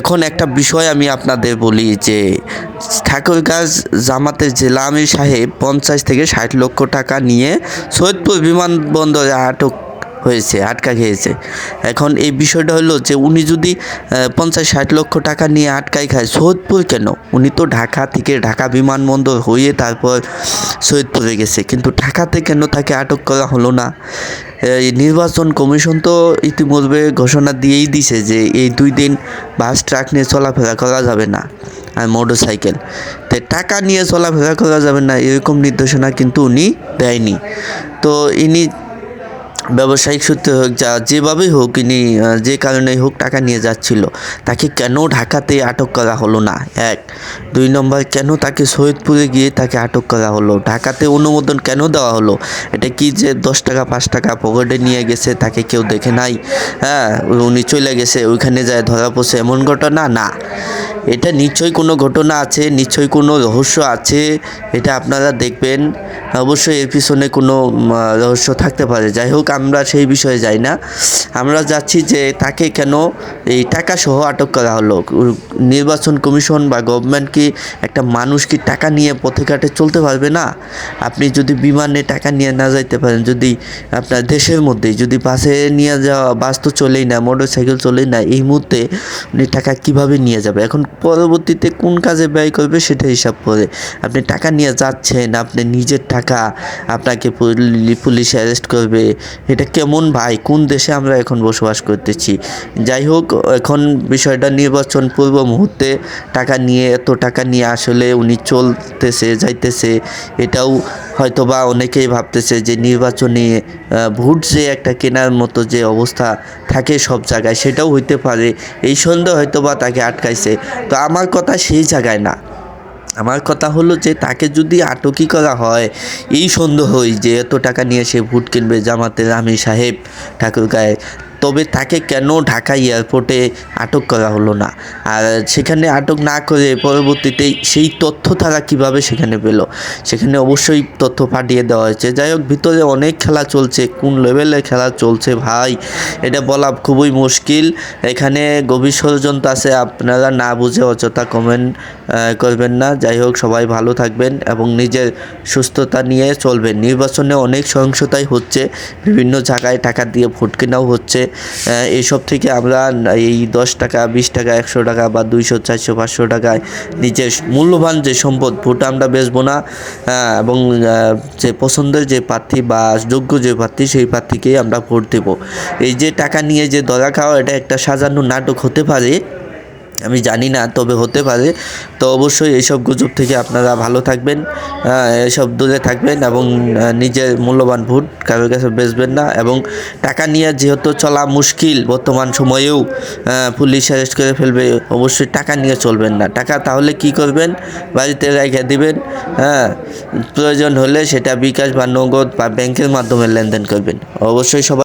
এখন একটা বিষয় আমি আপনাদের বলি যে ঠাকুরগাঁও জামাতের জেলা আমির সাহেব 50 থেকে 60 লক্ষ টাকা নিয়ে সৈয়দপুর বিমানবন্দরে আটকা খেয়েছে। এখন এই বিষয়টা হলো যে উনি যদি 50-60 লক্ষ টাকা নিয়ে আটকাই খায়, সৈয়দপুর কেন? উনি তো ঢাকা থেকে ঢাকা বিমানবন্দর হয়ে তারপর সৈয়দপুরে গেছে, কিন্তু ঢাকাতে কেন তাকে আটক করা হলো না? এই নির্বাচন কমিশন তো ইতিমধ্যে ঘোষণা দিয়েই দিছে যে এই 2 দিন বাস ট্রাক নিয়ে চলাফেরা করা যাবে না, আর মোটর সাইকেল তো টাকা নিয়ে চলাফেরা করা যাবে না, এরকম নির্দেশনা কিন্তু উনি দেয়নি। তো ইনি ব্যবসায়িক সূত্রে হোক, যেভাবেই হোক, ইনি যে কারণেই হোক টাকা নিয়ে যাচ্ছিল, তাকে কেন ঢাকাতে আটক করা হলো না? 1 2 নম্বর, কেন তাকে সৈয়দপুরে গিয়ে তাকে আটক করা হলো? ঢাকাতে অনুমোদন কেন দেওয়া হলো? এটা কি যে 10 টাকা 5 টাকা পকেটে নিয়ে গেছে, তাকে কেউ দেখে নাই, হ্যাঁ উনি চলে গেছে, ওইখানে যায় ধরা পড়ছে, এমন ঘটনা না। এটা নিশ্চয়ই কোনো ঘটনা আছে, নিশ্চয়ই কোনো রহস্য আছে, এটা আপনারা দেখবেন। অবশ্যই এর পিছনে কোনো রহস্য থাকতে পারে। যাই হোক, আমরা সেই বিষয়ে যাই না। আমরা যাচ্ছি যে তাকে কেন এই টাকাসহ আটক করা হলো। নির্বাচন কমিশন বা গভর্নমেন্ট কি একটা মানুষ কি টাকা নিয়ে পথে ঘাটে চলতে পারবে না? আপনি যদি বিমানে টাকা নিয়ে না যাইতে পারেন, যদি আপনার দেশের মধ্যেই যদি বাসে নিয়ে যাওয়া, বাস তো চলেই না, মোটর সাইকেল চলেই না, এই মুহূর্তে উনি টাকা কীভাবে নিয়ে যাবে? এখন পরবর্তীতে কোন কাজে ব্যয় করবে সেটা হিসাব করে। আপনি টাকা নিয়ে যাচ্ছেন, আপনি নিজের টাকা, আপনাকে পুলিশ অ্যারেস্ট করবে, এটা কেমন ভাই? কোন দেশে আমরা এখন বসবাস করতেছি? যাই হোক, এখন বিষয়টা নির্বাচন পূর্ব মুহূর্তে এত টাকা নিয়ে আসলে উনি চলতেছে যাইতেছে, এটাও হয়তোবা অনেকেই ভাবতেছে যে নির্বাচনে ভোট যে একটা কেনার মতো যে অবস্থা থাকে সব জায়গায়, সেটাও হইতে পারে। এই সন্দেহ হয়তোবা তাকে আটকাইছে। তো আমার কথা সেই জায়গায় না, আমার কথা হলো যে তাকে যদি আটকই করা হয় এই সন্দেহই যে এত টাকা নিয়ে সে ভোট কিনবে জামাতের আমির সাহেব ঠাকুরগাঁয়ে, তবে তাকে কেন ঢাকা এয়ারপোর্টে আটক করা হলো না? আর সেখানে আটক না করে পরবর্তীতে সেই তথ্য তারা কীভাবে সেখানে পেল? সেখানে অবশ্যই তথ্য পাঠিয়ে দেওয়া হয়েছে। যাই হোক, ভিতরে অনেক খেলা চলছে, কোন লেভেলের খেলা চলছে ভাই এটা বলা খুবই মুশকিল। এখানে গভীর ষড়যন্ত্র আছে, আপনারা না বুঝে অযথা কমেন্ট করবেন না। যাই হোক, সবাই ভালো থাকবেন এবং নিজের সুস্থতা নিয়ে চলবেন। নির্বাচনে অনেক সহিংসতাই হচ্ছে, বিভিন্ন জায়গায় টাকা দিয়ে ভোট কেনাও হচ্ছে। এইসব থেকে আমরা এই 10 টাকা 20 টাকা 100 টাকা বা 200 400 500 টাকায় নিজের মূল্যবান যে সম্পদ ভোট আমরা বেচবো না, এবং যে পছন্দের যে প্রার্থী বা যোগ্য যে প্রার্থী সেই প্রার্থীকেই আমরা ভোট দেব। এই যে টাকা নিয়ে যে ধরা খাওয়া, এটা একটা সাজানো নাটক হতে পারে, আমি জানি না, তবে হতে পারে। তো অবশ্যই এইসব গুজব থেকে আপনারা ভালো থাকবেন, এসব দূরে থাকবেন এবং নিজের মূল্যবান ভোট কারোর কাছে বেচবেন না। এবং টাকা নিয়ে যেহেতু চলা মুশকিল, বর্তমান সময়েও পুলিশ অ্যারেস্ট করে ফেলবে, অবশ্যই টাকা নিয়ে চলবেন না। টাকা তাহলে কি করবেন? বাড়িতে রেখে দিবেন, প্রয়োজন হলে সেটা বিকাশ বা নগদ বা ব্যাংকের মাধ্যমে লেনদেন করবেন। অবশ্যই সবাই